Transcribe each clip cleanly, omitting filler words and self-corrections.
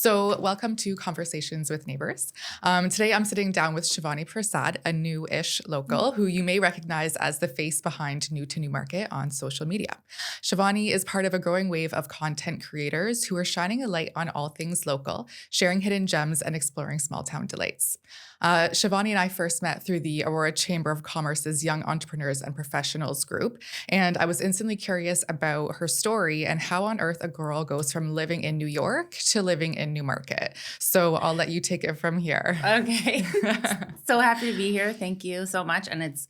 So, welcome to Conversations with Neighbours. Today, I'm sitting down with Shivani Persad, a new-ish local who you may recognize as the face behind New to Newmarket on social media. Shivani is part of a growing wave of content creators who are shining a light on all things local, sharing hidden gems, and exploring small-town delights. Shivani and I first met through the Aurora Chamber of Commerce's Young Entrepreneurs and Professionals group, and I was instantly curious about her story and how on earth a girl goes from living in New York to living in Newmarket. So I'll let you take it from here. Okay. So happy to be here. Thank you so much. And it's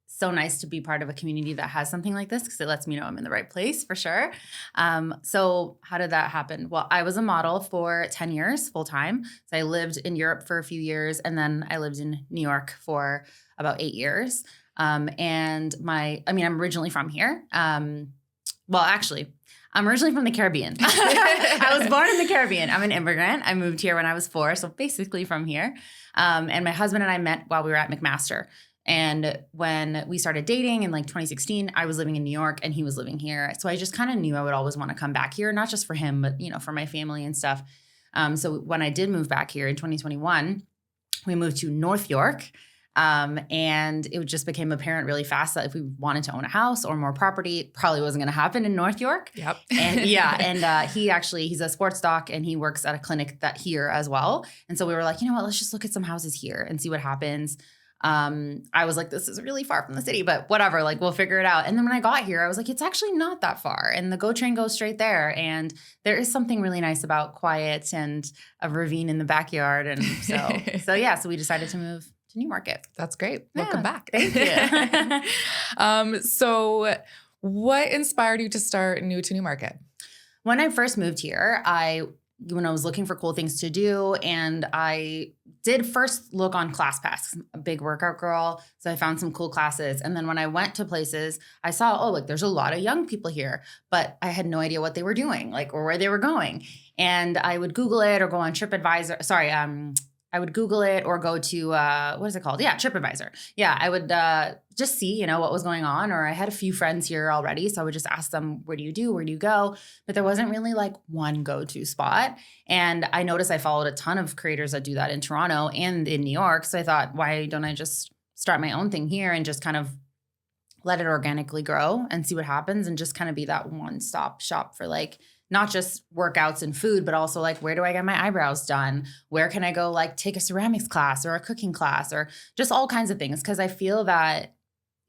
so nice to be part of a community that has something like this because it lets me know I'm in the right place for sure. So how did that happen? Well, I was a model for 10 years full time. So I lived in Europe for a few years and then I lived in New York for about 8 years. I'm originally from here. I'm originally from the Caribbean. I was born in the Caribbean. I'm an immigrant. I moved here when I was 4, so basically from here. And my husband and I met while we were at McMaster. And when we started dating in 2016, I was living in New York and he was living here. So I just kind of knew I would always want to come back here, not just for him, but for my family and stuff. So when I did move back here in 2021, we moved to North York. And it just became apparent really fast that if we wanted to own a house or more property, it probably wasn't going to happen in North York. Yep. He's a sports doc and he works at a clinic here as well. And so we were like, you know what, let's just look at some houses here and see what happens. I was like, this is really far from the city, but whatever, we'll figure it out. And then when I got here, I was like, it's actually not that far. And the GO train goes straight there. And there is something really nice about quiet and a ravine in the backyard. And so we decided to move to Newmarket. That's great. Yeah. Welcome back. Thank you. So what inspired you to start New to Newmarket? When I first moved here, when I was looking for cool things to do, and I did first look on ClassPass, a big workout girl. So I found some cool classes. And then when I went to places, I saw, there's a lot of young people here, but I had no idea what they were doing, or where they were going. And I would Google it or go on TripAdvisor. I would Google it or go to, what is it called? Yeah, TripAdvisor. Yeah, I would just see, what was going on. Or I had a few friends here already. So I would just ask them, where do you do? Where do you go? But there wasn't really one go-to spot. And I noticed I followed a ton of creators that do that in Toronto and in New York. So I thought, why don't I just start my own thing here and just kind of let it organically grow and see what happens and just kind of be that one-stop shop for not just workouts and food, but also where do I get my eyebrows done? Where can I go take a ceramics class or a cooking class or just all kinds of things? Because I feel that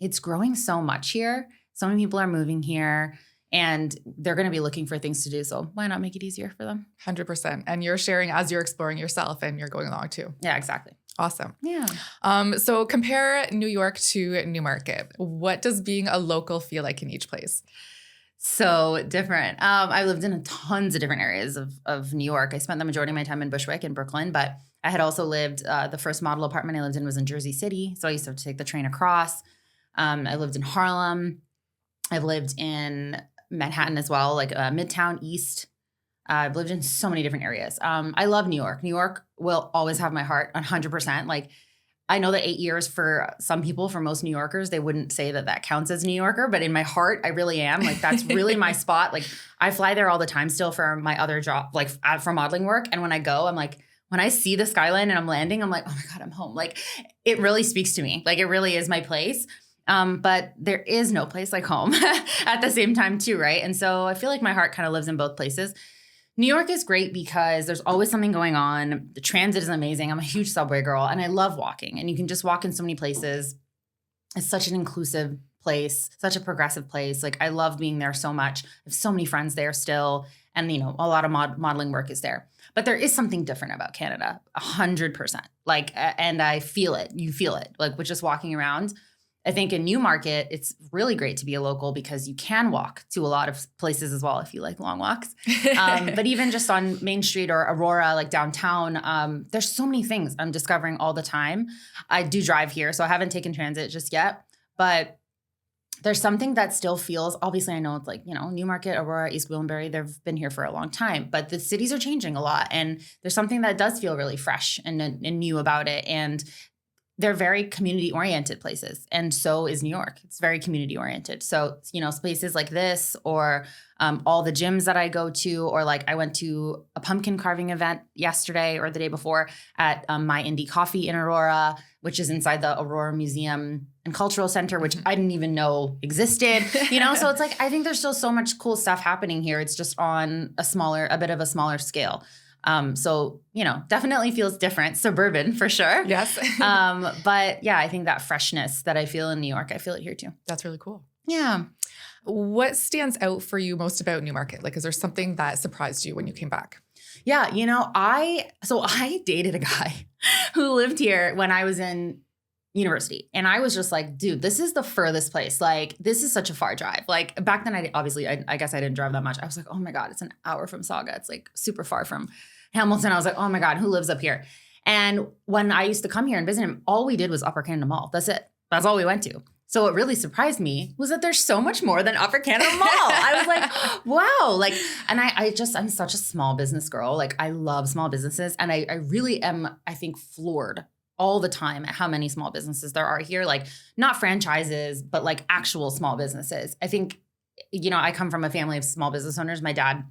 it's growing so much here. So many people are moving here and they're going to be looking for things to do. So why not make it easier for them? 100%. And you're sharing as you're exploring yourself and you're going along too. Yeah, exactly. Awesome. Yeah. So compare New York to Newmarket. What does being a local feel like in each place? So different. I lived in tons of different areas of New York. I spent the majority of my time in Bushwick and Brooklyn, but I had also lived, the first model apartment I lived in was in Jersey City. So I used to have to take the train across. I lived in Harlem. I've lived in Manhattan as well, Midtown East. I've lived in so many different areas. I love New York. New York will always have my heart 100%. I know that 8 years for some people, for most New Yorkers, they wouldn't say that counts as New Yorker, but in my heart, I really am. That's really my spot. I fly there all the time still for my other job, for modeling work. And when I go, I'm when I see the skyline and I'm landing, I'm oh my God, I'm home. It really speaks to me. It really is my place. But there is no place like home at the same time too, right? And so I feel my heart kind of lives in both places. New York is great because there's always something going on. The transit is amazing. I'm a huge subway girl and I love walking, and you can just walk in so many places. It's such an inclusive place, such a progressive place. I love being there so much. I have so many friends there still. And, a lot of modeling work is there. But there is something different about Canada, 100%. And I feel it. You feel it, with just walking around. I think in Newmarket, it's really great to be a local because you can walk to a lot of places as well if you like long walks. But even just on Main Street or Aurora, downtown, there's so many things I'm discovering all the time. I do drive here, so I haven't taken transit just yet. But there's something that still feels, obviously I know it's Newmarket, Aurora, East Gwillimbury, they've been here for a long time. But the cities are changing a lot. And there's something that does feel really fresh and new about it. And they're very community oriented places. And so is New York. It's very community oriented. So, spaces like this, or all the gyms that I go to, or like I went to a pumpkin carving event yesterday or the day before at My Indie Coffee in Aurora, which is inside the Aurora Museum and Cultural Center, which I didn't even know existed, So it's like, I think there's still so much cool stuff happening here. It's just on a bit of a smaller scale. So, definitely feels different, suburban for sure. Yes. But yeah, I think that freshness that I feel in New York, I feel it here too. That's really cool. Yeah. What stands out for you most about Newmarket? Like, is there something that surprised you when you came back? Yeah. I dated a guy who lived here when I was in university. And I was just like, dude, this is the furthest place. Like, this is such a far drive. Like back then, I guess I didn't drive that much. I was like, oh my God, it's an hour from Saga. It's like super far from Hamilton. I was like, oh my God, who lives up here? And when I used to come here and visit him, all we did was Upper Canada Mall. That's it. That's all we went to. So what really surprised me was that there's so much more than Upper Canada Mall. I was like, wow. Like, and I'm such a small business girl. Like, I love small businesses. And I really am, I think, floored all the time at how many small businesses there are here. Like, not franchises, but like actual small businesses. I think, I come from a family of small business owners. My dad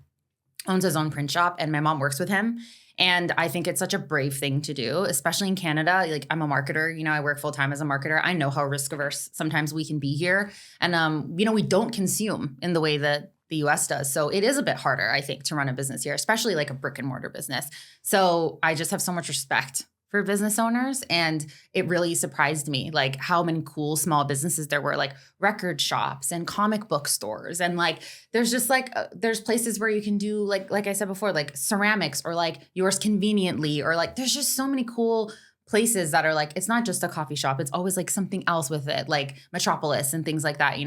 owns his own print shop and my mom works with him. And I think it's such a brave thing to do, especially in Canada. Like, I'm a marketer, I work full time as a marketer. I know how risk averse sometimes we can be here. And, we don't consume in the way that the US does. So it is a bit harder, I think, to run a business here, especially like a brick and mortar business. So I just have so much respect for business owners. And it really surprised me, like how many cool small businesses there were, like record shops and comic book stores. And like, there's just like, there's places where you can do like I said before, like ceramics, or like Yours Conveniently, or like, there's just so many cool places that are like, it's not just a coffee shop. It's always like something else with it, like Metropolis and things like that,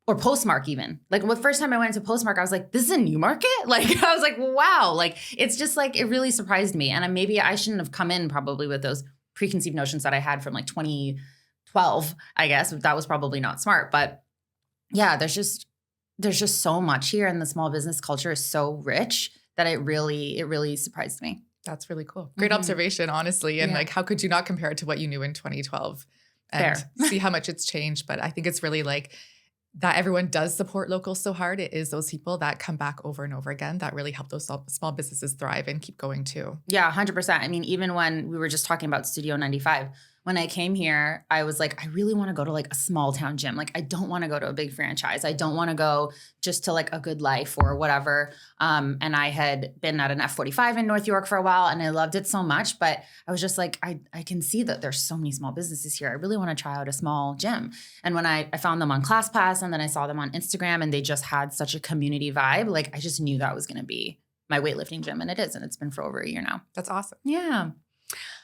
or Postmark even. Like, the first time I went to Postmark, I was like, this is a Newmarket? Like, I was like, wow. Like, it's just like, it really surprised me. And maybe I shouldn't have come in probably with those preconceived notions that I had from like 2012, I guess. That was probably not smart. But yeah, there's just so much here. And the small business culture is so rich that it really surprised me. That's really cool. Great observation, honestly. And like, how could you not compare it to what you knew in 2012 and see how much it's changed? But I think it's really like, that everyone does support locals so hard. It is those people that come back over and over again that really help those small businesses thrive and keep going too. Yeah, 100%. I mean, even when we were just talking about Studio 95, when I came here, I was like, I really want to go to like a small town gym. Like, I don't want to go to a big franchise. I don't want to go just to like a Good Life or whatever. And I had been at an F45 in North York for a while and I loved it so much. But I was just like, I can see that there's so many small businesses here. I really want to try out a small gym. And when I found them on ClassPass and then I saw them on Instagram and they just had such a community vibe, like I just knew that was going to be my weightlifting gym. And it is. And it's been for over a year now. That's awesome. Yeah.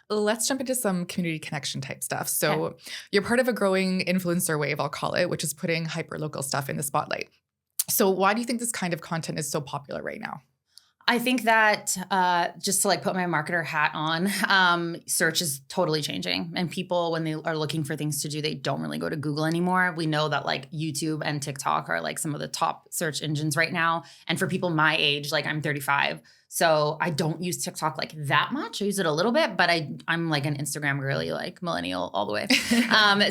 Let's jump into some community connection type stuff. So you're part of a growing influencer wave, I'll call it, which is putting hyper-local stuff in the spotlight. So why do you think this kind of content is so popular right now? I think that just to like put my marketer hat on, search is totally changing. And people, when they are looking for things to do, they don't really go to Google anymore. We know that like YouTube and TikTok are like some of the top search engines right now. And for people my age, like I'm 35, so I don't use TikTok like that much. I use it a little bit, but I'm like an Instagram girly, like millennial all the way.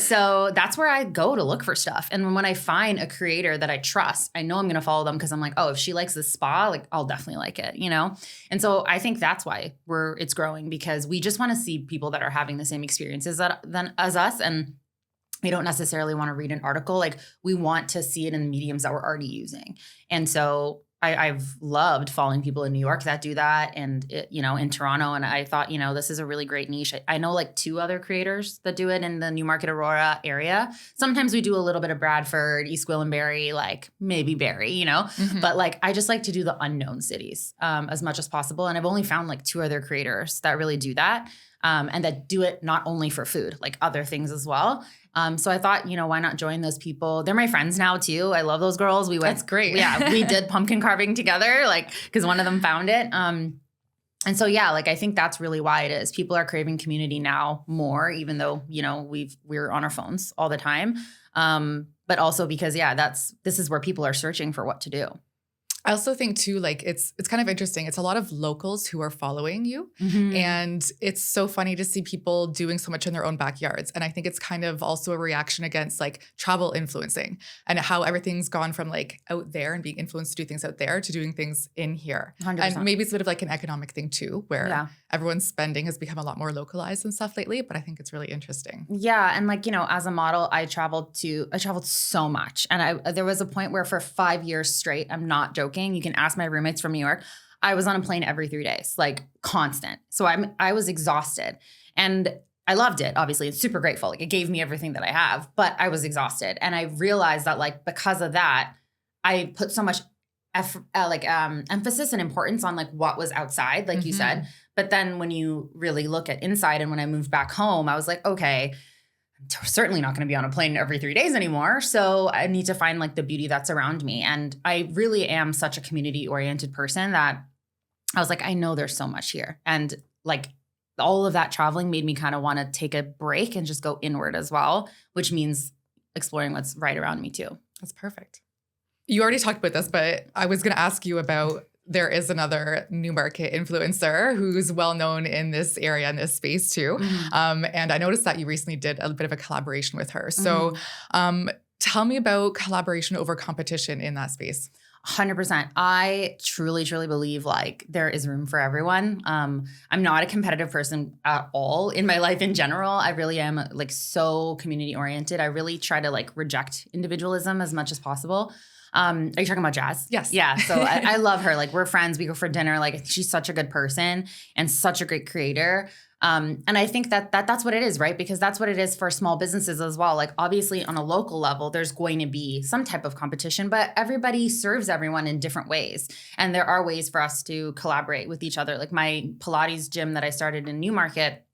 So that's where I go to look for stuff. And when I find a creator that I trust, I know I'm going to follow them because I'm like, oh, if she likes this spa, like I'll definitely like it, And so I think that's why it's growing, because we just want to see people that are having the same experiences as us. And we don't necessarily want to read an article. Like, we want to see it in mediums that we're already using. And so I've loved following people in New York that do that, and in Toronto. And I thought, this is a really great niche. I know like 2 other creators that do it in the Newmarket Aurora area. Sometimes we do a little bit of Bradford, East Gwillimbury, like maybe Barrie, But like, I just like to do the unknown cities as much as possible. And I've only found like 2 other creators that really do that. And that do it not only for food, like other things as well. So I thought, why not join those people? They're my friends now too. I love those girls. That's great. Yeah, we did pumpkin carving together, like, because one of them found it. And so, yeah, like, I think that's really why it is. People are craving community now more, even though, we're on our phones all the time. But also because, this is where people are searching for what to do. I also think too, like it's kind of interesting. It's a lot of locals who are following you. Mhm. And it's so funny to see people doing so much in their own backyards. And I think it's kind of also a reaction against like travel influencing and how everything's gone from like out there and being influenced to do things out there to doing things in here. 100%. And maybe it's a bit of like an economic thing too, where Yeah. everyone's spending has become a lot more localized and stuff lately. But I think it's really interesting. Yeah, and like, as a model, I traveled so much. And there was a point where for 5 years straight, I'm not joking, you can ask my roommates from New York, I was on a plane every 3 days, like constant. So I was exhausted. And I loved it, obviously. It's super grateful. Like it gave me everything that I have, but I was exhausted. And I realized that like because of that, I put so much emphasis and importance on like what was outside, like you said. But then when you really look at inside and when I moved back home, I was like, okay, I'm certainly not going to be on a plane every 3 days anymore. So I need to find like the beauty that's around me. And I really am such a community oriented person that I was like, I know there's so much here. And like all of that traveling made me kind of want to take a break and just go inward as well, which means exploring what's right around me too. That's perfect. You already talked about this, but I was going to ask you about there is another Newmarket influencer who's well known in this area, in this space too. And I noticed that you recently did a bit of a collaboration with her. So tell me about collaboration over competition in that space. 100%. I truly, truly believe like there is room for everyone. I'm not a competitive person at all in my life in general. I really am like so community oriented. I really try to like reject individualism as much as possible. Are you talking about Jazz? Yes. Yeah. So I love her. Like we're friends. We go for dinner. Like she's such a good person and such a great creator. And I think that's what it is, right? Because that's what it is for small businesses as well. Like obviously on a local level, there's going to be some type of competition, but everybody serves everyone in different ways. And there are ways for us to collaborate with each other. Like my Pilates gym that I started in Newmarket,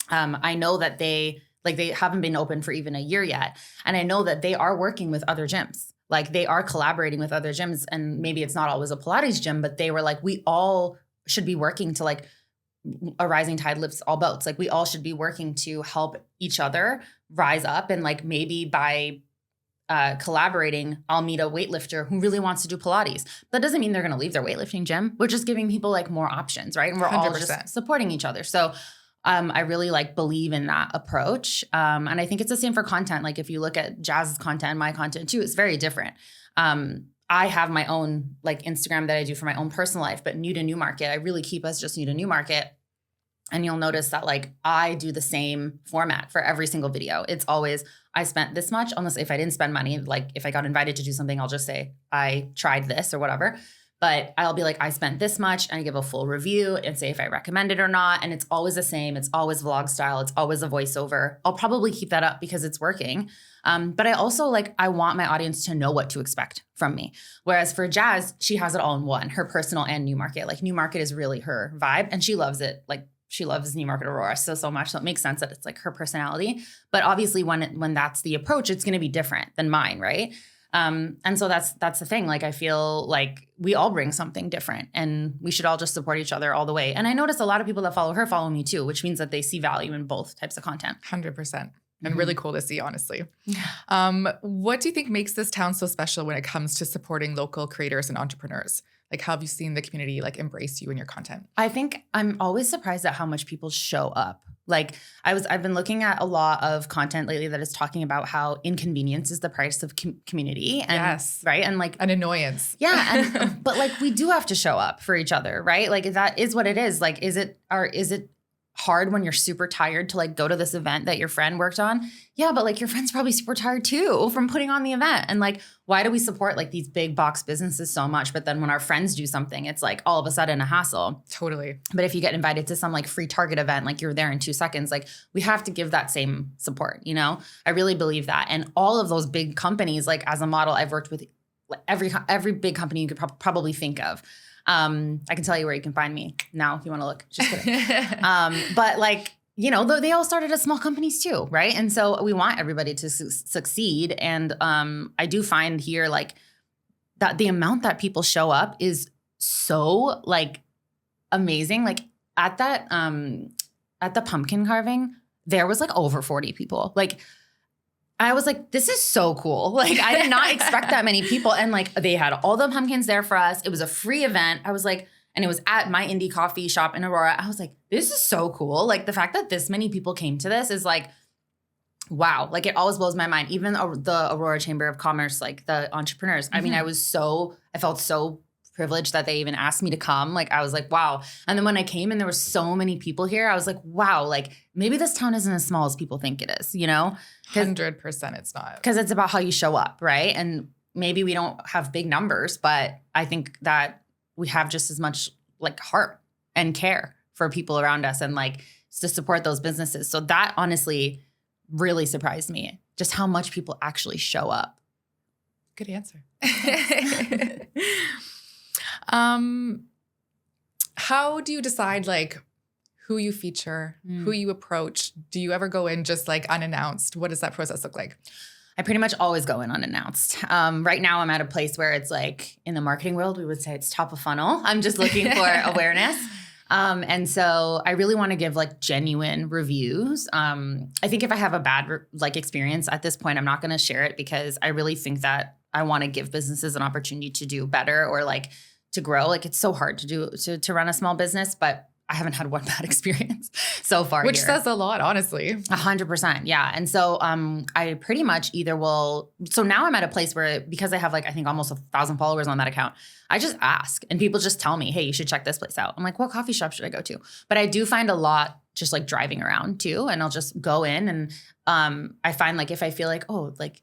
I know that they haven't been open for even a year yet. And I know that they are working with other gyms. Like they are collaborating with other gyms, and maybe it's not always a Pilates gym, but they were like, we all should be working to like a rising tide lifts all boats. Like we all should be working to help each other rise up. And like maybe by collaborating, I'll meet a weightlifter who really wants to do Pilates. That doesn't mean they're going to leave their weightlifting gym. We're just giving people like more options, right? And we're 100%. all just supporting each other. So I really like believe in that approach. And I think it's the same for content. Like if you look at Jazz's content and my content too, it's very different. I have my own like Instagram that I do for my own personal life, but New to Newmarket, I really keep us just New to Newmarket. And you'll notice that like I do the same format for every single video. It's always, I spent this much, unless if I didn't spend money, like if I got invited to do something, I'll just say I tried this or whatever. But I'll be like, I spent this much, and I give a full review and say if I recommend it or not. And it's always the same. It's always vlog style. It's always a voiceover. I'll probably keep that up because it's working. But I also like, I want my audience to know what to expect from me. Whereas for Jazz, she has it all in one, her personal and Newmarket. Like Newmarket is really her vibe and she loves it. Like she loves Newmarket Aurora so much. So it makes sense that it's like her personality. But obviously when that's the approach, it's going to be different than mine, right? And so that's the thing. Like, I feel like we all bring something different and we should all just support each other all the way. And I notice a lot of people that follow her follow me too, which means that they see value in both types of content. 100%. And really cool to see, honestly. Yeah. What do you think makes this town so special when it comes to supporting local creators and entrepreneurs? Like, how have you seen the community like embrace you and your content? I think I'm always surprised at how much people show up. Like I've been looking at a lot of content lately that is talking about how inconvenience is the price of community. And, yes. Right. And like an annoyance. Yeah. And, but like we do have to show up for each other, right? Like that is what it is. Like, is it hard when you're super tired to like go to this event that your friend worked on? Yeah, but like your friend's probably super tired too from putting on the event. And like, why do we support like these big box businesses so much? But then when our friends do something, it's like all of a sudden a hassle. Totally. But if you get invited to some like free Target event, like you're there in 2 seconds, like we have to give that same support, you know? I really believe that. And all of those big companies, like as a model, I've worked with like every big company you could probably think of. I can tell you where you can find me now if you want to look. Just kidding. But like, you know, they all started as small companies too, right? And so we want everybody to succeed. And I do find here like that the amount that people show up is so like amazing. Like at the pumpkin carving, there was like over 40 people. Like I was like, this is so cool. Like, I did not expect that many people. And like, they had all the pumpkins there for us. It was a free event. I was like, and it was at my indie coffee shop in Aurora. I was like, this is so cool. Like, the fact that this many people came to this is like, wow. Like, it always blows my mind. Even the Aurora Chamber of Commerce, like the entrepreneurs. I mean, I felt so privileged that they even asked me to come. Like, I was like, wow. And then when I came and there were so many people here, I was like, wow, like maybe this town isn't as small as people think it is, you know? 100% it's not. Because it's about how you show up, right? And maybe we don't have big numbers, but I think that we have just as much like heart and care for people around us and like to support those businesses. So that honestly really surprised me, just how much people actually show up. Good answer. How do you decide like who you feature, who you approach? Do you ever go in just like unannounced? What does that process look like? I pretty much always go in unannounced. Right now I'm at a place where it's like in the marketing world, we would say it's top of funnel. I'm just looking for awareness. And so I really want to give like genuine reviews. I think if I have a bad experience at this point, I'm not going to share it because I really think that I want to give businesses an opportunity to do better or like to grow. Like it's so hard to run a small business, but I haven't had one bad experience so far. Which says a lot, honestly. 100%. Yeah. And so I pretty much either will. So now I'm at a place where because I have like, I think almost 1,000 followers on that account, I just ask and people just tell me, hey, you should check this place out. I'm like, what coffee shop should I go to? But I do find a lot just like driving around too. And I'll just go in and I find like if I feel like, oh, like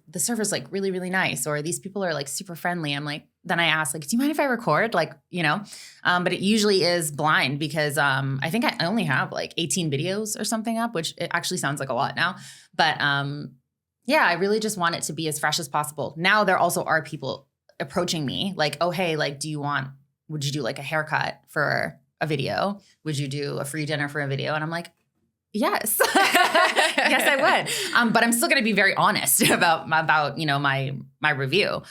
the server's like really, really nice or these people are like super friendly. I'm like, then I ask like, do you mind if I record? Like, you know, but it usually is blind because I think I only have like 18 videos or something up, which it actually sounds like a lot now. But yeah, I really just want it to be as fresh as possible. Now there also are people approaching me like, oh, hey, like, would you do like a haircut for a video? Would you do a free dinner for a video? And I'm like, yes, yes, I would. But I'm still going to be very honest about, you know, my review.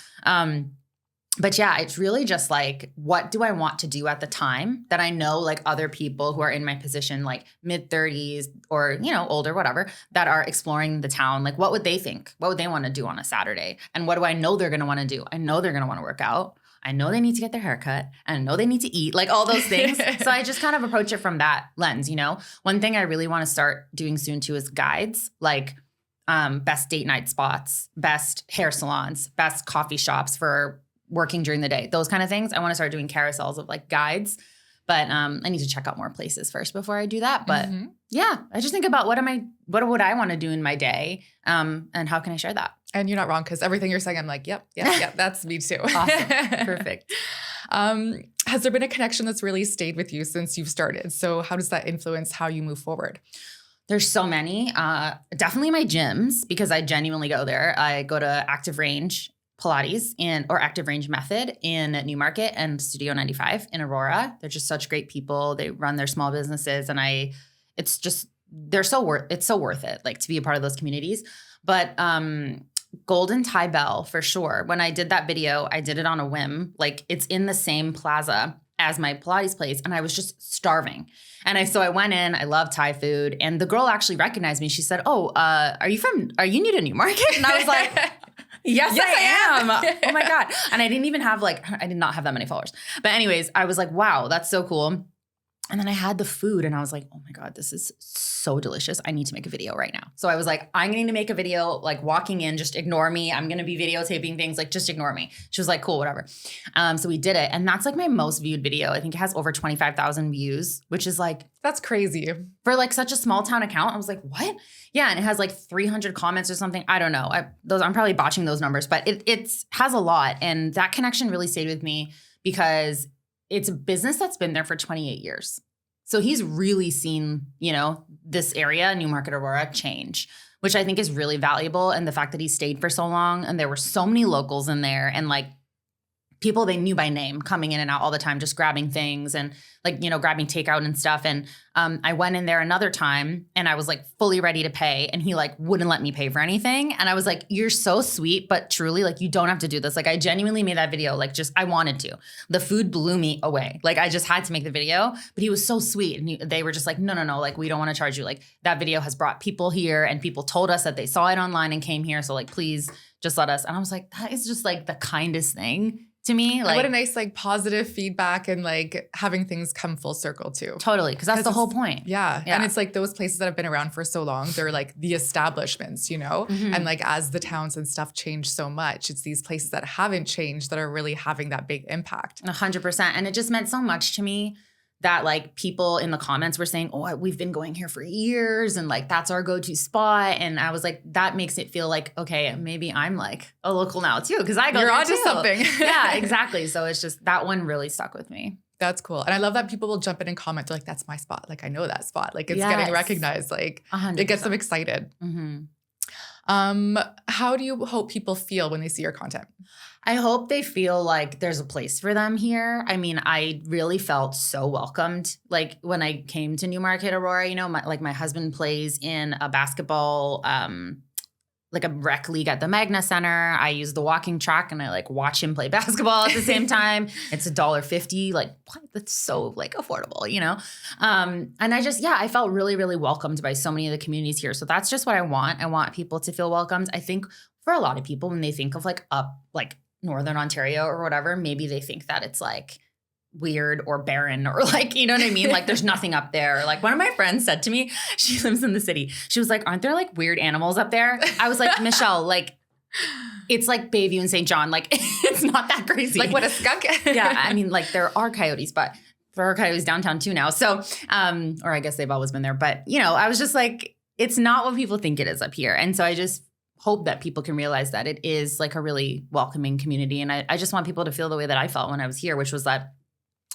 But yeah, it's really just like, what do I want to do at the time that I know like other people who are in my position, like mid-30s or, you know, older, whatever, that are exploring the town. Like, what would they think? What would they want to do on a Saturday? And what do I know they're going to want to do? I know they're going to want to work out. I know they need to get their hair cut. And I know they need to eat, like all those things. So I just kind of approach it from that lens, you know? One thing I really want to start doing soon too is guides, like best date night spots, best hair salons, best coffee shops for working during the day, those kind of things. I want to start doing carousels of like guides, but I need to check out more places first before I do that. But yeah, I just think about what would I want to do in my day? And how can I share that? And you're not wrong because everything you're saying, I'm like, yep, that's me too. Awesome. Perfect. Has there been a connection that's really stayed with you since you've started? So how does that influence how you move forward? There's so many. Definitely my gyms because I genuinely go there. I go to Active Range Pilates or Active Range Method in Newmarket and Studio 95 in Aurora. They're just such great people. They run their small businesses and it's so worth it, like to be a part of those communities. But Golden Tie Bell for sure. When I did that video, I did it on a whim. Like it's in the same plaza as my Pilates place and I was just starving. And so I went in, I love Thai food. And the girl actually recognized me. She said, oh, are you new to Newmarket? And I was like, yes, I am. Oh my God. And I did not have that many followers. But anyways, I was like, wow, that's so cool. And then I had the food and I was like, oh my God, this is so delicious. I need to make a video right now. So I was like, I'm going to make a video, like walking in, just ignore me. I'm going to be videotaping things, like just ignore me. She was like, cool, whatever. So we did it. And that's like my most viewed video. I think it has over 25,000 views, which is like. That's crazy. For like such a small town account. I was like, what? Yeah. And it has like 300 comments or something. I don't know. I'm probably botching those numbers, but it has a lot. And that connection really stayed with me because it's a business that's been there for 28 years. So he's really seen, you know, this area, Newmarket, Aurora, change, which I think is really valuable. And the fact that he stayed for so long and there were so many locals in there and like people they knew by name coming in and out all the time, just grabbing things and like, grabbing takeout and stuff. And I went in there another time and I was like fully ready to pay and he like wouldn't let me pay for anything. And I was like, you're so sweet, but truly like, you don't have to do this. Like I genuinely made that video. Like just, I wanted to. The food blew me away. Like I just had to make the video, but he was so sweet. And they were just like, no, like we don't want to charge you. Like that video has brought people here and people told us that they saw it online and came here. So like, please just let us. And I was like, that is just like the kindest thing to me. Like, what a nice like positive feedback and like having things come full circle too. Totally. Because that's the whole point. Yeah. And it's like those places that have been around for so long, they're like the establishments, And like as the towns and stuff change so much, it's these places that haven't changed that are really having that big impact. 100%. And it just meant so much to me that like people in the comments were saying, oh, we've been going here for years and like that's our go-to spot. And I was like, that makes it feel like, okay, maybe I'm like a local now too because I go You're there onto too. something. Yeah, exactly. So it's just that one really stuck with me. That's cool. And I love that people will jump in and comment. They're like, that's my spot. Like I know that spot. Like it's getting recognized. Like 100%. It gets them excited. How do you hope people feel when they see your content? I hope they feel like there's a place for them here. I mean, I really felt so welcomed. Like when I came to Newmarket, Aurora, my husband plays in a basketball, like a rec league at the Magna Center. I use the walking track and I like watch him play basketball at the same time. It's $1.50. Like what? That's so like affordable, And I just, I felt really, really welcomed by so many of the communities here. So that's just what I want. I want people to feel welcomed. I think for a lot of people, when they think of like Northern Ontario or whatever, maybe they think that it's like weird or barren or like, you know what I mean? Like there's nothing up there. Like one of my friends said to me, she lives in the city. She was like, aren't there like weird animals up there? I was like, Michelle, like it's like Bayview and St. John. Like it's not that crazy. Like what, a skunk? Yeah. I mean, like there are coyotes, but there are coyotes downtown too now. So, or I guess they've always been there, but I was just like, it's not what people think it is up here. And so I just hope that people can realize that it is like a really welcoming community. And I just want people to feel the way that I felt when I was here, which was that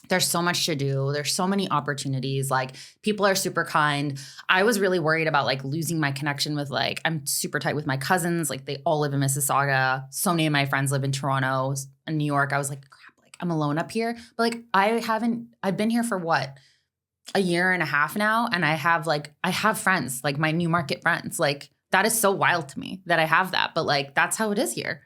there's so much to do. There's so many opportunities. Like people are super kind. I was really worried about like losing my connection with like, I'm super tight with my cousins. Like they all live in Mississauga. So many of my friends live in Toronto and New York. I was like, crap, like I'm alone up here. But like I've been here for what? A year and a half now. And I have friends, like my Newmarket friends. Like that is so wild to me that I have that. But like, that's how it is here.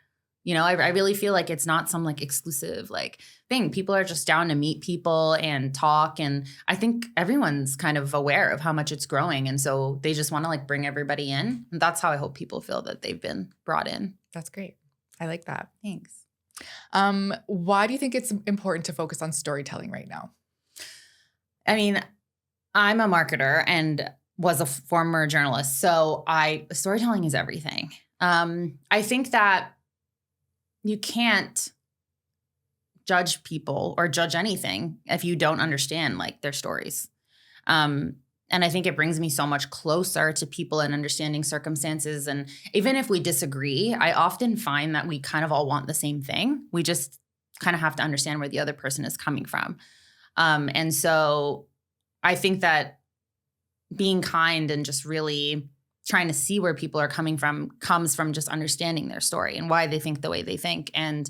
I really feel like it's not some like exclusive like thing. People are just down to meet people and talk. And I think everyone's kind of aware of how much it's growing. And so they just want to like bring everybody in. And that's how I hope people feel that they've been brought in. That's great. I like that. Thanks. Why do you think it's important to focus on storytelling right now? I mean, I'm a marketer and was a former journalist. So storytelling is everything. I think that you can't judge people or judge anything if you don't understand like their stories. And I think it brings me so much closer to people and understanding circumstances. And even if we disagree, I often find that we kind of all want the same thing. We just kind of have to understand where the other person is coming from. And so I think that being kind and just really trying to see where people are coming from comes from just understanding their story and why they think the way they think. And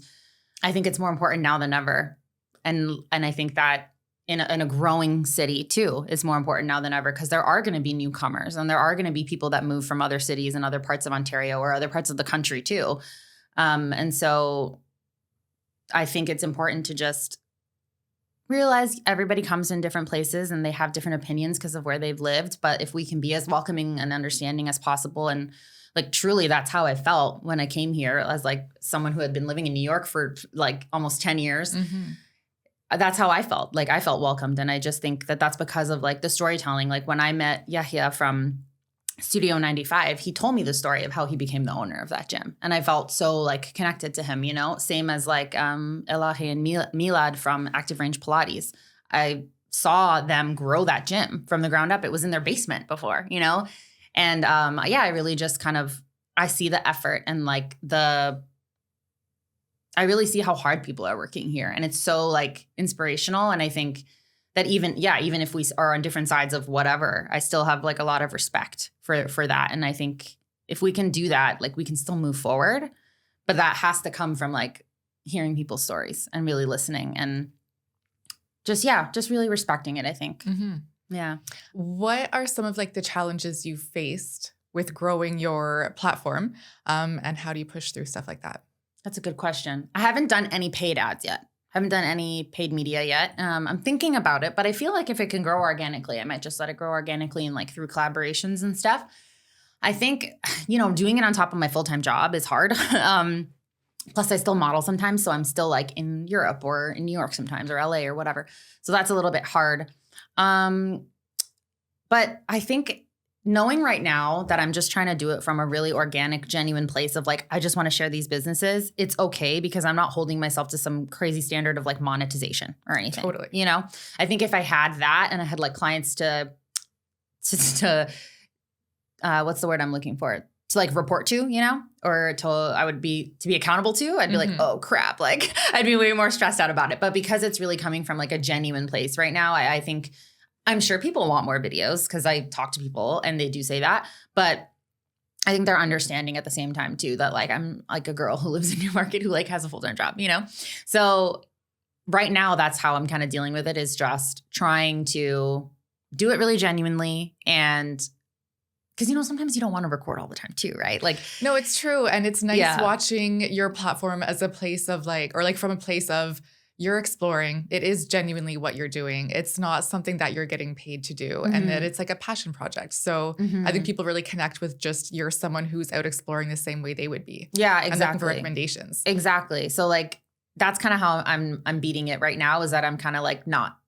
I think it's more important now than ever. And I think that in a growing city too is more important now than ever because there are going to be newcomers and there are going to be people that move from other cities and other parts of Ontario or other parts of the country too. And so I think it's important to just realize everybody comes in different places and they have different opinions because of where they've lived. But if we can be as welcoming and understanding as possible, and like truly that's how I felt when I came here as like someone who had been living in New York for like almost 10 years. Mm-hmm. That's how I felt. Like I felt welcomed. And I just think that that's because of like the storytelling. Like when I met Yahya from Studio 95, he told me the story of how he became the owner of that gym. And I felt so like connected to him, same as like Elahi and Milad from Active Range Pilates. I saw them grow that gym from the ground up. It was in their basement before, And I really just kind of, I see the effort and like I really see how hard people are working here. And it's so like inspirational. And I think that even if we are on different sides of whatever, I still have like a lot of respect for that. And I think if we can do that, like we can still move forward, but that has to come from like hearing people's stories and really listening and just really respecting it, I think. Mm-hmm. Yeah. What are some of like the challenges you've faced with growing your platform? And how do you push through stuff like that? That's a good question. I haven't done any paid ads yet. Haven't done any paid media yet. I'm thinking about it, but I feel like if it can grow organically, I might just let it grow organically and like through collaborations and stuff. I think, doing it on top of my full-time job is hard. Plus I still model sometimes. So I'm still like in Europe or in New York sometimes or LA or whatever. So that's a little bit hard. But I think knowing right now that I'm just trying to do it from a really organic, genuine place of like, I just want to share these businesses. It's okay because I'm not holding myself to some crazy standard of like monetization or anything. Totally. I think if I had that and I had like clients to what's the word I'm looking for? To like report to, or to be accountable to, I'd be like, oh crap. Like I'd be way more stressed out about it. But because it's really coming from like a genuine place right now, I think I'm sure people want more videos because I talk to people and they do say that. But I think they're understanding at the same time too that like I'm like a girl who lives in Newmarket who like has a full-time job, So right now that's how I'm kind of dealing with it, is just trying to do it really genuinely. And because, sometimes you don't want to record all the time too, right? Like, no, it's true. And it's nice watching your platform as a place of from a place of you're exploring. It is genuinely what you're doing. It's not something that you're getting paid to do, and that it's like a passion project. So I think people really connect with just you're someone who's out exploring the same way they would be. Yeah, exactly. And looking for recommendations. Exactly. So like, that's kind of how I'm beating it right now, is that I'm kind of like not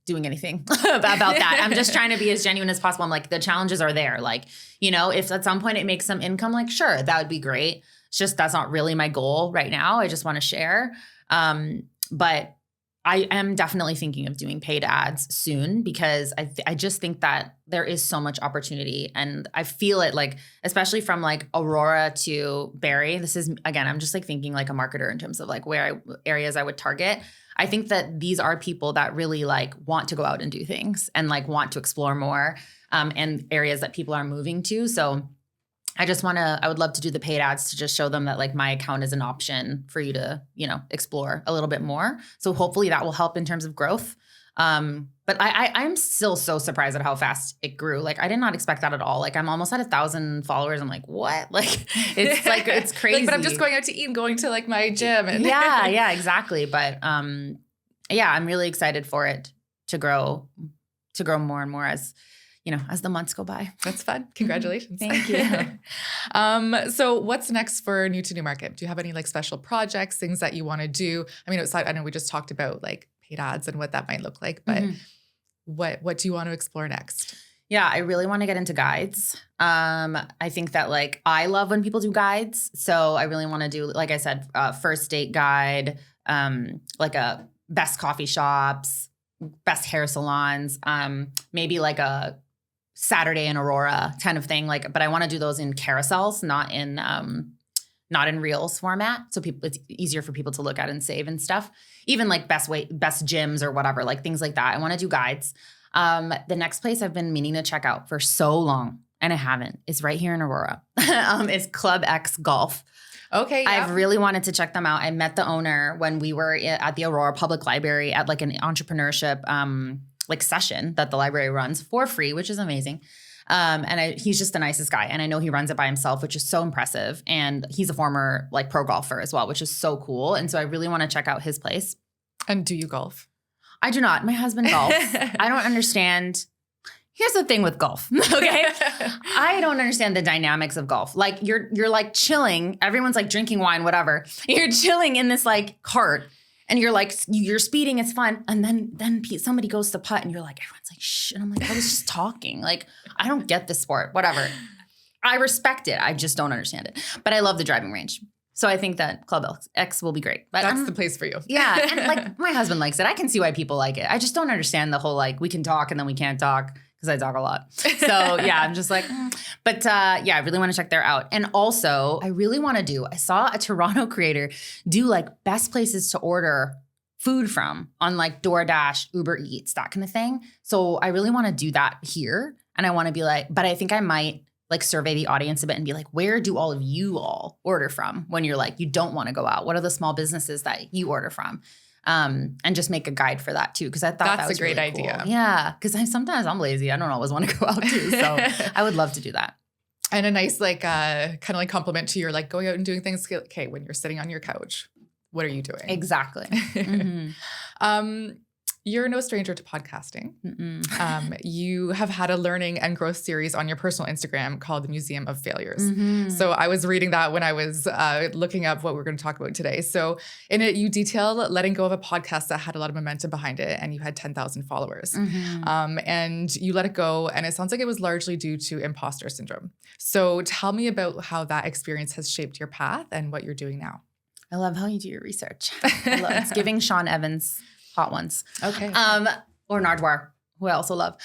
doing anything about that. I'm just trying to be as genuine as possible. I'm like, the challenges are there. Like, if at some point it makes some income, like, sure, that would be great. It's just, that's not really my goal right now. I just want to share. But I am definitely thinking of doing paid ads soon, because I just think that there is so much opportunity, and I feel it, like, especially from like Aurora to Barrie. This is, again, I'm just like thinking like a marketer in terms of like areas I would target. I think that these are people that really like want to go out and do things and like want to explore more, and areas that people are moving to. So I would love to do the paid ads to just show them that like my account is an option for you to, explore a little bit more. So hopefully that will help in terms of growth. But I'm still so surprised at how fast it grew. Like, I did not expect that at all. Like, I'm almost at 1,000 followers. I'm like, what? Like, it's like, it's crazy. Like, but I'm just going out to eat and going to like my gym. And yeah, exactly. But yeah, I'm really excited for it to grow more and more as the months go by. That's fun. Congratulations. Thank you. So what's next for New to Newmarket? Do you have any like special projects, things that you want to do? I mean, I know we just talked about like paid ads and what that might look like, but what do you want to explore next? Yeah, I really want to get into guides. I think that like, I love when people do guides. So I really want to do, like I said, first date guide, like a best coffee shops, best hair salons, maybe like a Saturday in Aurora kind of thing. Like, but I want to do those in carousels, not in reels format. So it's easier for people to look at and save and stuff. Even like best gyms or whatever, like things like that. I want to do guides. The next place I've been meaning to check out for so long, and I haven't, is right here in Aurora. It's Club X Golf. Okay. Yeah. I've really wanted to check them out. I met the owner when we were at the Aurora Public Library at like an entrepreneurship like session that the library runs for free, which is amazing. And he's just the nicest guy. And I know he runs it by himself, which is so impressive. And he's a former like pro golfer as well, which is so cool. And so I really want to check out his place. And do you golf? I do not. My husband golfs. I don't understand. Here's the thing with golf, okay? I don't understand the dynamics of golf. Like you're like chilling. Everyone's like drinking wine, whatever. You're chilling in this like cart, and you're like, you're speeding. It's fun. And then somebody goes to putt, and you're like, everyone's like, shh. And I'm like, I was just talking. Like, I don't get this sport, whatever. I respect it. I just don't understand it. But I love the driving range. So I think that Club X will be great. But that's the place for you. Yeah. And like my husband likes it. I can see why people like it. I just don't understand the whole like we can talk and then we can't talk, because I talk a lot. So yeah, I'm just like, But yeah, I really want to check there out. And also I really want to I saw a Toronto creator do like best places to order food from on like DoorDash, Uber Eats, that kind of thing. So I really want to do that here. And I want to be like, but I think I might like survey the audience a bit and be like, where do all of you all order from when you're like, you don't want to go out? What are the small businesses that you order from? And just make a guide for that too. Cause I thought that was a great really idea. Cool. Yeah. Cause sometimes I'm lazy. I don't always want to go out too. So I would love to do that. And a nice like kind of like compliment to your like going out and doing things. Okay, when you're sitting on your couch, what are you doing? Exactly. Mm-hmm. You're no stranger to podcasting. You have had a learning and growth series on your personal Instagram called The Museum of Failures. Mm-hmm. So I was reading that when I was looking up what we're going to talk about today. So in it, you detail letting go of a podcast that had a lot of momentum behind it, and you had 10,000 followers. Mm-hmm. And you let it go, and it sounds like it was largely due to imposter syndrome. So tell me about how that experience has shaped your path and what you're doing now. I love how you do your research. It's giving Sean Evans hot ones. Okay. Or Nardwar, who I also love.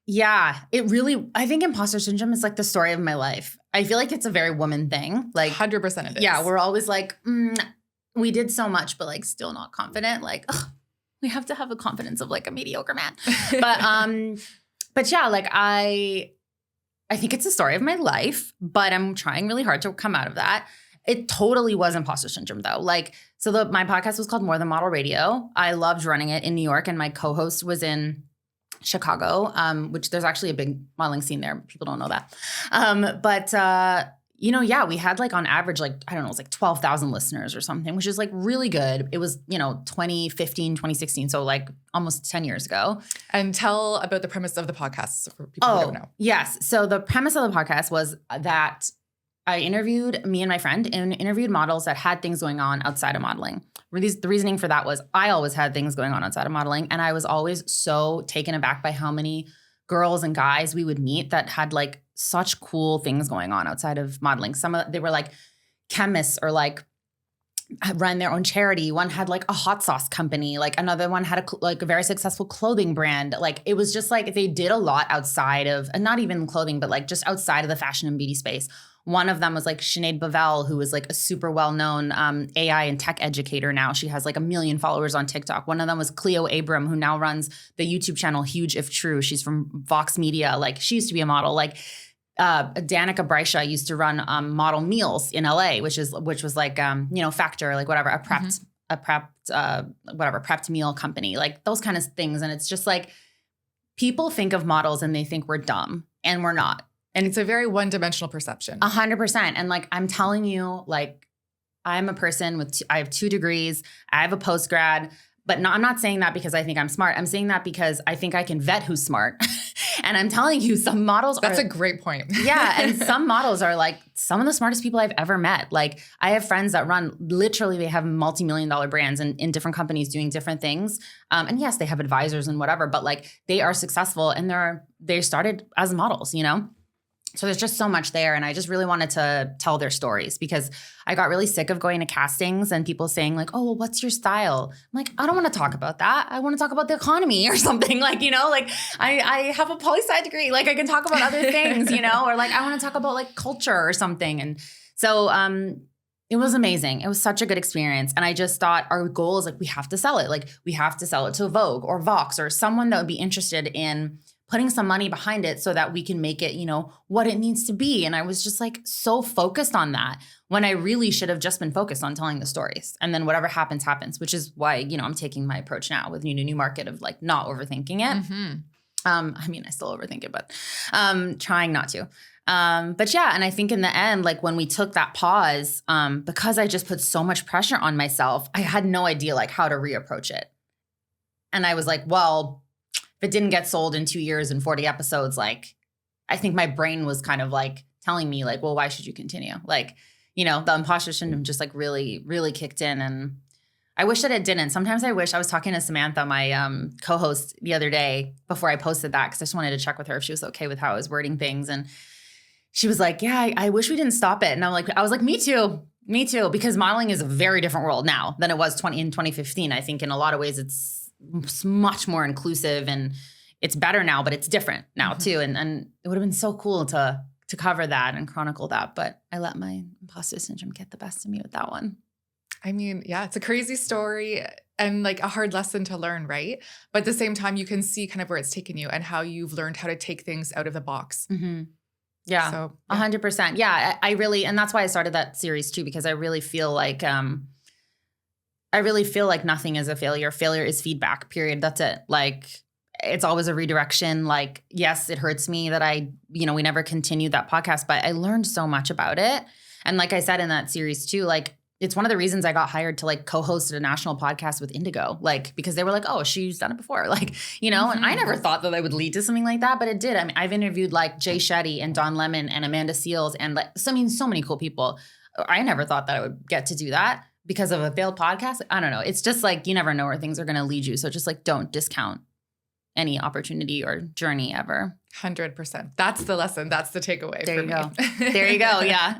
Yeah, it really, I think imposter syndrome is like the story of my life. I feel like it's a very woman thing. Like 100% it is. Yeah, we're always like, we did so much, but like still not confident. Like, we have to have a confidence of like a mediocre man. But yeah, like I think it's the story of my life, but I'm trying really hard to come out of that. It totally was imposter syndrome though. Like, so my podcast was called More Than Model Radio. I loved running it in New York, and my co-host was in Chicago, which there's actually a big modeling scene there. People don't know that. Yeah, we had like on average, like, I don't know, it was like 12,000 listeners or something, which is like really good. It was, 2015, 2016. So like almost 10 years ago. And tell about the premise of the podcast for people who don't know. Yes. So the premise of the podcast was that me and my friend interviewed models that had things going on outside of modeling. The reasoning for that was I always had things going on outside of modeling, and I was always so taken aback by how many girls and guys we would meet that had like such cool things going on outside of modeling. They were like chemists or like run their own charity. One had like a hot sauce company. Like another one had a very successful clothing brand. Like it was just like they did a lot outside of, and not even clothing, but like just outside of the fashion and beauty space. One of them was like Sinead Bavell, who is like a super well-known AI and tech educator now. She has like 1 million followers on TikTok. One of them was Cleo Abram, who now runs the YouTube channel Huge If True. She's from Vox Media. Like she used to be a model. Like Danica Brescia used to run Model Meals in LA, which was like Factor, like whatever, a prepped meal company, like those kind of things. And it's just like people think of models and they think we're dumb, and we're not. And it's a very one-dimensional perception. 100%. And like, I'm telling you, like, I'm a person I have 2 degrees. I have a post-grad, but I'm not saying that because I think I'm smart. I'm saying that because I think I can vet who's smart. And I'm telling you, some models That's a great point. Yeah. And some models are like some of the smartest people I've ever met. Like I have friends that literally they have multi-million-dollar brands and in different companies doing different things. And yes, they have advisors and whatever, but like they are successful and they started as models, So there's just so much there. And I just really wanted to tell their stories because I got really sick of going to castings and people saying like, oh, well, what's your style? I'm like, I don't want to talk about that. I want to talk about the economy or something like, like I have a poli-sci degree. Like I can talk about other things, or like I want to talk about like culture or something. And so it was amazing. It was such a good experience. And I just thought our goal is like, we have to sell it. Like we have to sell it to Vogue or Vox or someone that would be interested in putting some money behind it so that we can make it, what it needs to be. And I was just like so focused on that when I really should have just been focused on telling the stories. And then whatever happens, happens, which is why, I'm taking my approach now with Newmarket of like not overthinking it. Mm-hmm. I still overthink it, but trying not to. But yeah, and I think in the end, like when we took that pause, because I just put so much pressure on myself, I had no idea like how to reapproach it. And I was like, well, if it didn't get sold in 2 years and 40 episodes, like I think my brain was kind of like telling me like, well, why should you continue? Like, the imposter syndrome just like really, really kicked in. And I wish that it didn't. Sometimes I wish I was talking to Samantha, my co-host the other day before I posted that, because I just wanted to check with her if she was okay with how I was wording things. And she was like, yeah, I wish we didn't stop it. And I was like, me too, because modeling is a very different world now than it was in 2015. I think in a lot of ways it's much more inclusive and it's better now, but it's different now too. And it would have been so cool to cover that and chronicle that. But I let my imposter syndrome get the best of me with that one. I mean, yeah, it's a crazy story and like a hard lesson to learn, right? But at the same time, you can see kind of where it's taken you and how you've learned how to take things out of the box. Mm-hmm. Yeah, So 100%. Yeah, I really, and that's why I started that series too, because I really feel like nothing is a failure. Failure is feedback, period. That's it. Like, it's always a redirection. Like, yes, it hurts me that we never continued that podcast, but I learned so much about it. And like I said in that series too, like, it's one of the reasons I got hired to like co-host a national podcast with Indigo, like, because they were like, oh, she's done it before. Like, and I never thought that I would lead to something like that, but it did. I mean, I've interviewed like Jay Shetty and Don Lemon and Amanda Seales and like, so many cool people. I never thought that I would get to do that because of a failed podcast. I don't know. It's just like, you never know where things are going to lead you. So just like, don't discount any opportunity or journey ever. 100%. That's the lesson. That's the takeaway. There for you me. go. There you go. Yeah.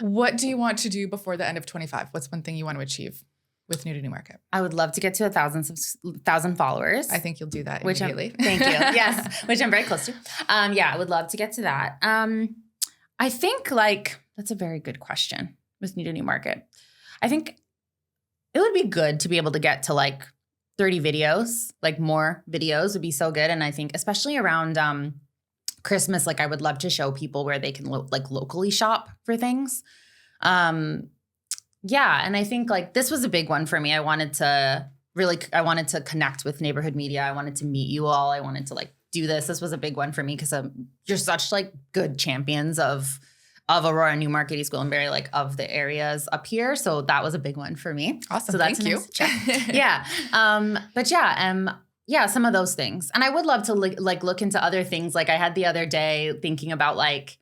What do you want to do before the end of 25? What's one thing you want to achieve with New to Newmarket? I would love to get to 1,000 followers. I think you'll do that which immediately. Thank you. Yes, which I'm very close to. Yeah, I would love to get to that. I think like that's a very good question with New to Newmarket. I think it would be good to be able to get to like 30 videos, like more videos would be so good. And I think especially around Christmas, like I would love to show people where they can locally shop for things. Yeah. And I think like this was a big one for me. I wanted to connect with neighborhood media. I wanted to meet you all. I wanted to like do this. This was a big one for me because you're such like good champions of Aurora, Newmarket, East Gwillimbury, like of the areas up here. So that was a big one for me. Awesome. So that's Thank you. Nice check. Yeah. But yeah, some of those things. And I would love to look into other things. Like I had the other day thinking about like,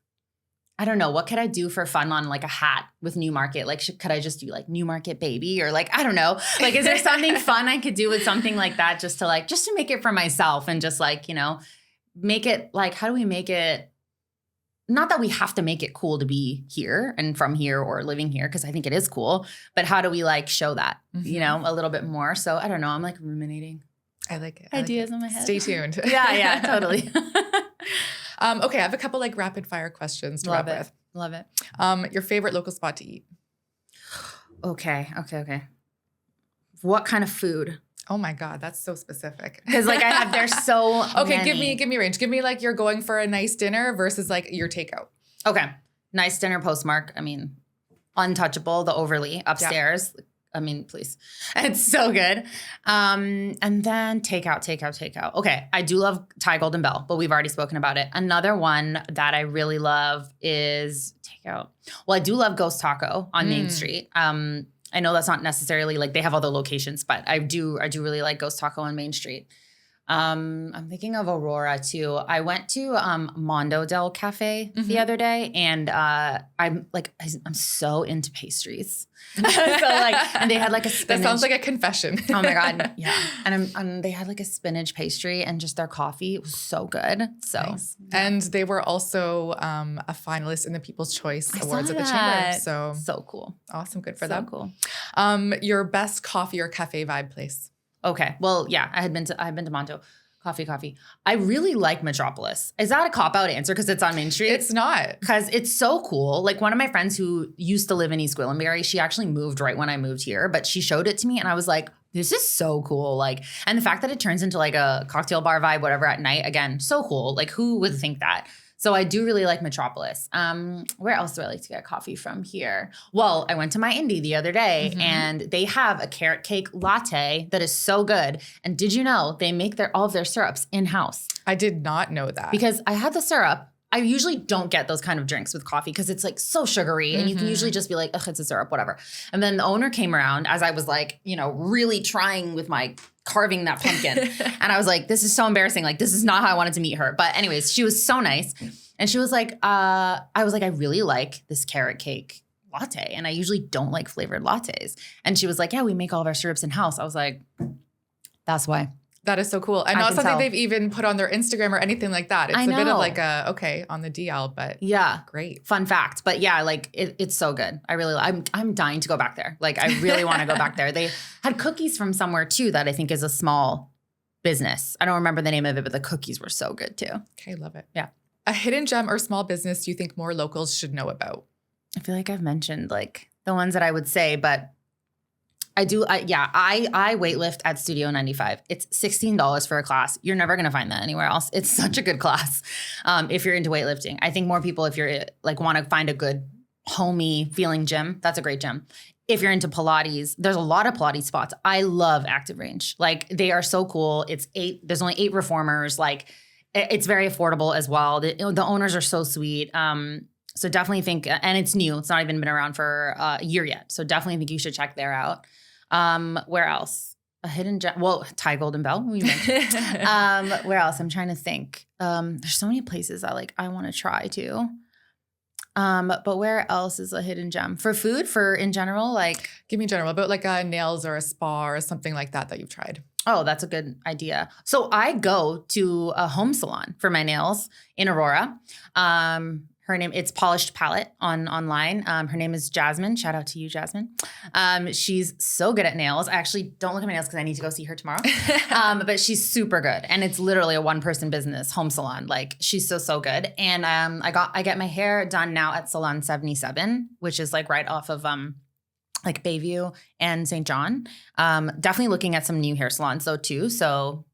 I don't know, what could I do for fun on like a hat with Newmarket? Like, could I just do like Newmarket baby or like, I don't know. Like, is there something fun I could do with something like that just to make it for myself and just like, make it like, how do we make it? Not that we have to make it cool to be here and from here or living here, because I think it is cool, but how do we like show that, a little bit more? So I don't know. I'm like ruminating. I like it. Ideas in my head. Stay tuned. Yeah, totally. Okay, I have a couple like rapid fire questions to wrap with. Love it. Your favorite local spot to eat? Okay. What kind of food? Oh my God, that's so specific. Because like there's so okay, many. give me range. Give me like you're going for a nice dinner versus like your takeout. Okay, nice dinner postmark. I mean, untouchable. The Overly upstairs. Yeah. I mean, please, it's so good. And then takeout. Okay, I do love Thai Golden Bell, but we've already spoken about it. Another one that I really love is takeout. Well, I do love Ghost Taco on Main Street. I know that's not necessarily like they have other locations, but I do really like Ghost Taco on Main Street. I'm thinking of Aurora too. I went to Mondo del Cafe the other day, and I'm so into pastries. So like, and they had like a spinach. That sounds like a confession. Oh my God, yeah. And they had like a spinach pastry, and just their coffee was so good. So, nice. And they were also a finalist in the People's Choice Awards at the Chamber. So cool. Awesome, good for so them. Cool. Your best coffee or cafe vibe place? Okay. Well, yeah, I've been to Monto. Coffee. I really like Metropolis. Is that a cop-out answer because it's on Main Street? It's not. Because it's so cool. Like one of my friends who used to live in East Gwillimbury, she actually moved right when I moved here, but she showed it to me and I was like, this is so cool. Like, and the fact that it turns into like a cocktail bar vibe, whatever at night, again, so cool. Like who would think that? So I do really like Metropolis. Where else do I like to get coffee from here? Well, I went to my indie the other day and they have a carrot cake latte that is so good. And did you know they make all of their syrups in-house? I did not know that. Because I had the syrup. I usually don't get those kind of drinks with coffee because it's like so sugary and you can usually just be like, ugh, it's a syrup, whatever. And then the owner came around as I was like, really trying with my carving that pumpkin. And I was like, this is so embarrassing. Like, this is not how I wanted to meet her. But anyways, she was so nice. And she was like, I really like this carrot cake latte. And I usually don't like flavored lattes. And she was like, yeah, we make all of our syrups in-house. I was like, that's why. That is so cool. And not something they've even put on their Instagram or anything like that. It's a bit of like on the DL, but yeah, great. Fun fact. But yeah, like it's so good. I'm dying to go back there. Like I really want to go back there. They had cookies from somewhere too that I think is a small business. I don't remember the name of it, but the cookies were so good too. Okay, love it. Yeah. A hidden gem or small business you think more locals should know about? I feel like I've mentioned like the ones that I would say, but I do. I weightlift at Studio 95. It's $16 for a class. You're never going to find that anywhere else. It's such a good class. If you're into weightlifting, I think more people, if you're like want to find a good homey feeling gym, that's a great gym. If you're into Pilates, there's a lot of Pilates spots. I love Active Range. Like they are so cool. There's only 8 reformers. Like it's very affordable as well. The owners are so sweet. So definitely think, and it's new. It's not even been around for a year yet. So definitely think you should check there out. Where else? A hidden gem. Well, Thai Golden Bell. Where else? I'm trying to think. There's so many places I want to try too. But where else is a hidden gem for food? For in general, like give me general, but like a nails or a spa or something like that you've tried. Oh, that's a good idea. So I go to a home salon for my nails in Aurora. It's Polished Palette online. Her name is Jasmine. Shout out to you, Jasmine. She's so good at nails. I actually don't look at my nails because I need to go see her tomorrow. But she's super good. And it's literally a one-person business home salon. Like she's so good. And I get my hair done now at Salon 77, which is like right off of like Bayview and St. John. Definitely looking at some new hair salons though too. So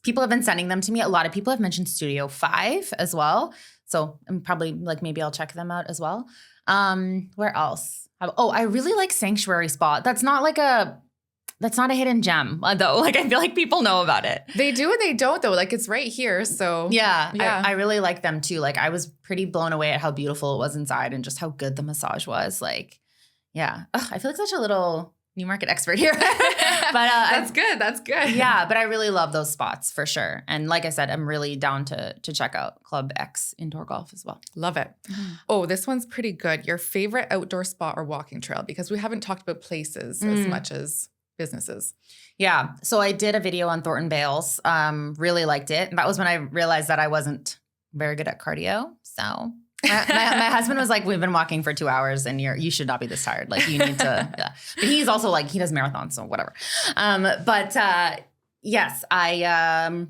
people have been sending them to me. A lot of people have mentioned Studio 5 as well. So I'm probably like, maybe I'll check them out as well. Where else? I really like Sanctuary Spa. That's not a hidden gem though. Like I feel like people know about it. They do and they don't though. Like it's right here. So yeah. I really like them too. Like I was pretty blown away at how beautiful it was inside and just how good the massage was. Like, yeah. Ugh, I feel like such a little Newmarket expert here. But That's good. Yeah, but I really love those spots for sure. And like I said, I'm really down to check out Club X Indoor Golf as well. Love it. Mm-hmm. Oh, this one's pretty good. Your favorite outdoor spot or walking trail? Because we haven't talked about places as much as businesses. Yeah. So I did a video on Thornton Bales. Really liked it. And that was when I realized that I wasn't very good at cardio. So my husband was like, we've been walking for 2 hours and you should not be this tired. Like you need to, yeah. But he's also like, he does marathons, so whatever. Yes, I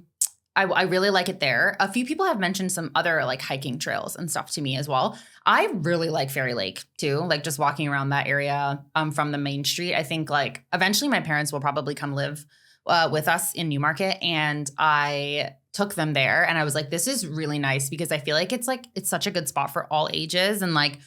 really like it there. A few people have mentioned some other like hiking trails and stuff to me as well. I really like Fairy Lake too. Like just walking around that area from the main street. I think like eventually my parents will probably come live with us in Newmarket, and I took them there and I was like, this is really nice because I feel like it's such a good spot for all ages. And like,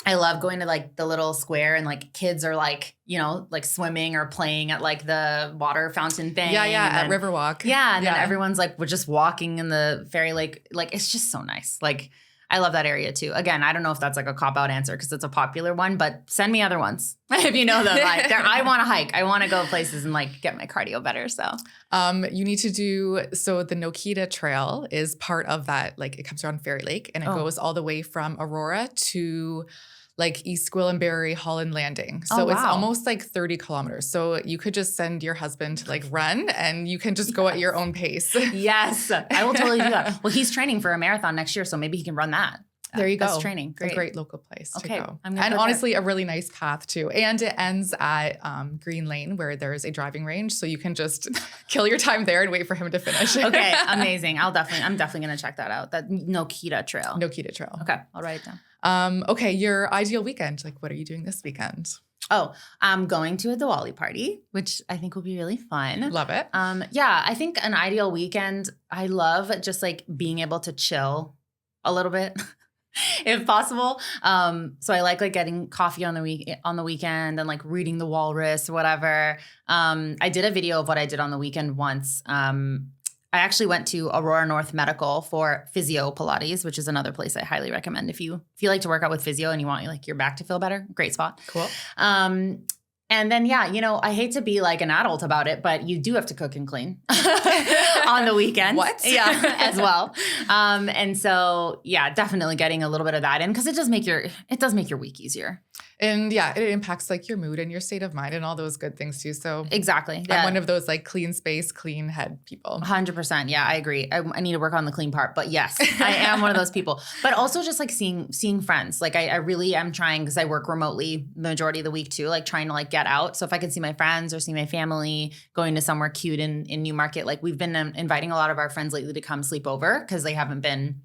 I love going to like the little square and like kids are like, you know, like swimming or playing at like the water fountain thing. Yeah. At Riverwalk. Yeah. And then everyone's like, we're just walking in the Fairy Lake. Like, it's just so nice. Like, I love that area too. Again, I don't know if that's like a cop-out answer because it's a popular one, but send me other ones if you know them. Like, I want to hike. I want to go places and like get my cardio better. So you need to the Nokita Trail is part of that. Like it comes around Fairy Lake and it goes all the way from Aurora to like East Gwillimbury, Holland Landing. So it's almost like 30 kilometers. So you could just send your husband to like run and you can just go at your own pace. Yes, I will totally do that. Well, he's training for a marathon next year, so maybe he can run that. There you go. That's training. Great. A great local place to go. And honestly, a really nice path too. And it ends at Green Lane where there's a driving range. So you can just kill your time there and wait for him to finish. Okay, amazing. I'm definitely going to check that out. That Nokita Trail. Okay, I'll write it down. Okay, your ideal weekend. Like, what are you doing this weekend? Oh, I'm going to a Diwali party, which I think will be really fun. Love it. Yeah, I think an ideal weekend, I love just like being able to chill a little bit. If possible. So I like getting coffee on the weekend and like reading The Walrus or whatever. I did a video of what I did on the weekend once. I actually went to Aurora North Medical for physio Pilates, which is another place I highly recommend. If you like to work out with physio and you want like your back to feel better, great spot. Cool. And then, yeah, you know, I hate to be like an adult about it, but you do have to cook and clean on the weekends. What? Yeah, as well. And so, yeah, definitely getting a little bit of that in because it does make your week easier. And yeah, it impacts like your mood and your state of mind and all those good things too. So exactly. Yeah. I'm one of those like clean space, clean head people. 100%. Yeah, I agree. I need to work on the clean part, but yes, I am one of those people. But also just like seeing friends. Like I really am trying because I work remotely the majority of the week too, like trying to like get out. So if I can see my friends or see my family going to somewhere cute in Newmarket, like we've been inviting a lot of our friends lately to come sleep over because they haven't been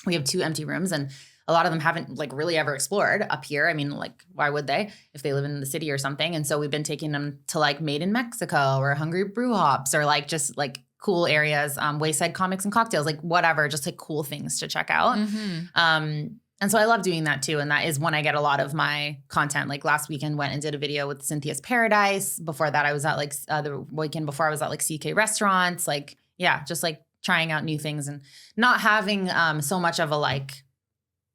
we have 2 empty rooms, and a lot of them haven't like really ever explored up here. I mean, like, why would they if they live in the city or something? And so we've been taking them to like Made in Mexico or Hungry Brew Hops or like just like cool areas, Wayside Comics and Cocktails, like whatever, just like cool things to check out. And so I love doing that too. And that is when I get a lot of my content. Like last weekend went and did a video with Cynthia's Paradise. Before that, I was at like the weekend before I was at like CK restaurants. Like, yeah, just like trying out new things and not having so much of a like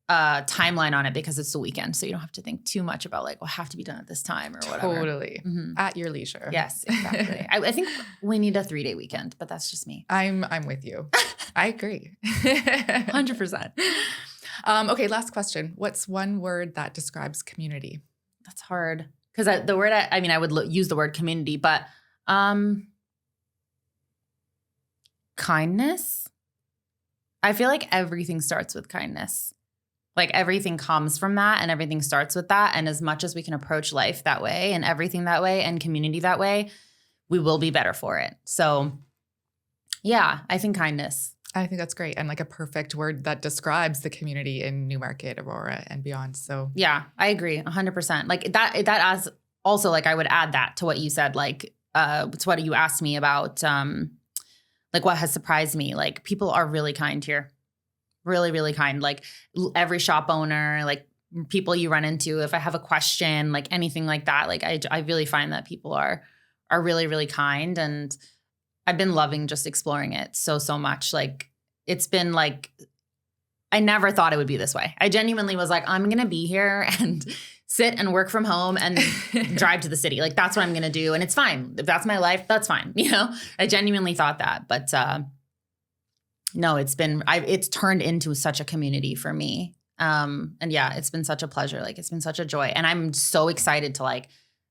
timeline on it because it's the weekend. So you don't have to think too much about like, well, have to be done at this time or whatever. Totally. At your leisure. Yes, exactly. I think we need a 3-day weekend, but that's just me. I'm with you. I agree. 100%. Okay, last question. What's one word that describes community? That's hard. Because the word, I would use the word community, but kindness. I feel like everything starts with kindness. Like everything comes from that and everything starts with that. And as much as we can approach life that way and everything that way and community that way, we will be better for it. So yeah, I think kindness. I think that's great. And like a perfect word that describes the community in Newmarket, Aurora, and beyond. So yeah, I agree 100%. Like that as also like I would add that to what you said, like to what you asked me about like what has surprised me. Like people are really kind here. Really, really kind. Like every shop owner, like people you run into, if I have a question, like anything like that, like I really find that people are really, really kind. And I've been loving just exploring it so much. Like it's been like, I never thought it would be this way. I genuinely was like, I'm going to be here and sit and work from home and drive to the city. Like that's what I'm going to do. And it's fine. If that's my life, that's fine. You know, I genuinely thought that, but no, it's turned into such a community for me. And yeah, it's been such a pleasure. Like it's been such a joy. And I'm so excited to like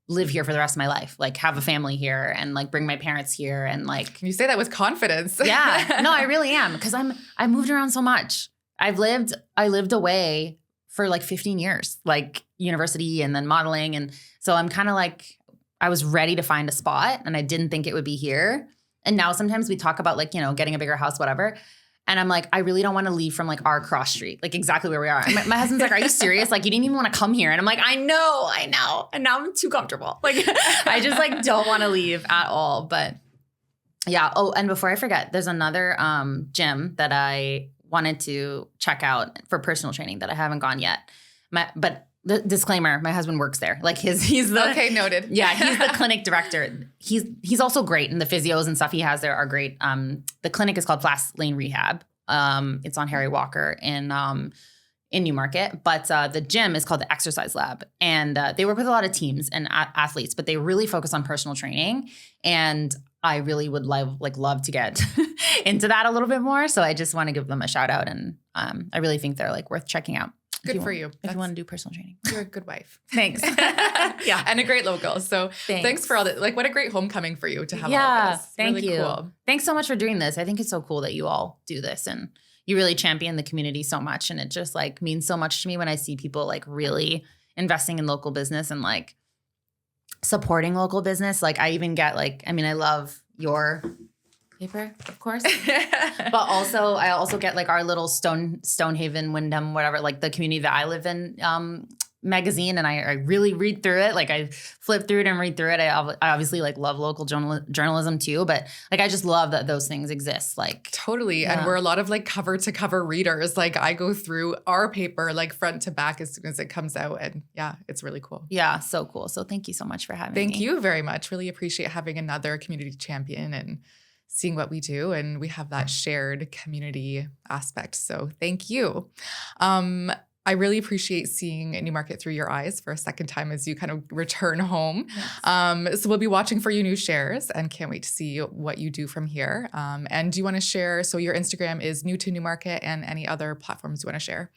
live here for the rest of my life, like have a family here and like bring my parents here. And like, you say that with confidence. Yeah, no, I really am. Because I moved around so much. I lived away for like 15 years, like university and then modeling. And so I'm kind of like, I was ready to find a spot and I didn't think it would be here. And now sometimes we talk about like, you know, getting a bigger house, whatever. And I'm like, I really don't want to leave from like our cross street, like exactly where we are. And my husband's like, are you serious? Like you didn't even want to come here. And I'm like, I know. And now I'm too comfortable. Like I just like don't want to leave at all. But yeah. Oh, and before I forget, there's another gym that I wanted to check out for personal training that I haven't gone yet. But the disclaimer, my husband works there. Like he's the okay, noted. Yeah, he's the clinic director. He's also great, and the physios and stuff he has there are great. The clinic is called Fast Lane Rehab. It's on Harry Walker in Newmarket, but the gym is called the Exercise Lab, and they work with a lot of teams and athletes, but they really focus on personal training. And I really would love to get into that a little bit more. So I just want to give them a shout out, and I really think they're like worth checking out. Good for you. If you want to do personal training. You're a good wife. Thanks. Yeah. And a great local. So thanks for all that. Like what a great homecoming for you to have all of this. Thank really you. Cool. Thanks so much for doing this. I think it's so cool that you all do this and you really champion the community so much. And it just like means so much to me when I see people like really investing in local business and like supporting local business. Like I even get like, I mean, I love your paper, of course. But also, I also get like our little Stonehaven, Wyndham, whatever, like the community that I live in magazine. And I really read through it. Like I flip through it and read through it. I obviously like love local journalism too. But like I just love that those things exist. Like totally. Yeah. And we're a lot of like cover to cover readers. Like I go through our paper like front to back as soon as it comes out. And yeah, it's really cool. Yeah, so cool. So thank you so much for having me. Thank you very much. Really appreciate having another community champion and seeing what we do, and we have that shared community aspect. So thank you. I really appreciate seeing Newmarket through your eyes for a second time as you kind of return home. Yes. So we'll be watching for your new shares and can't wait to see what you do from here. And do you want to share, so your Instagram is New to Newmarket, and any other platforms you want to share?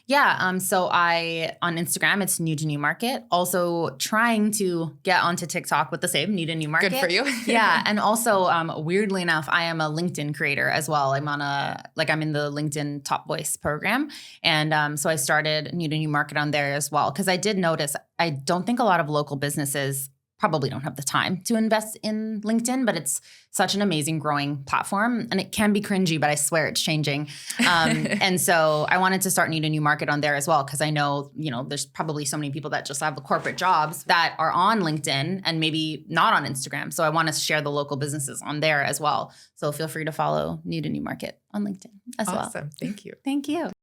Yeah. So on Instagram, it's New to Newmarket. Also trying to get onto TikTok with the same, New to Newmarket. Good for you. Yeah. And also, weirdly enough, I am a LinkedIn creator as well. I'm in the LinkedIn Top Voice program. And so I started New to Newmarket on there as well. Cause I did notice, I don't think a lot of local businesses probably don't have the time to invest in LinkedIn, but it's such an amazing growing platform, and it can be cringy, but I swear it's changing. And so I wanted to start New to Newmarket on there as well, because I know, there's probably so many people that just have the corporate jobs that are on LinkedIn and maybe not on Instagram. So I want to share the local businesses on there as well. So feel free to follow New to Newmarket on LinkedIn as well. Awesome. Thank you. Thank you.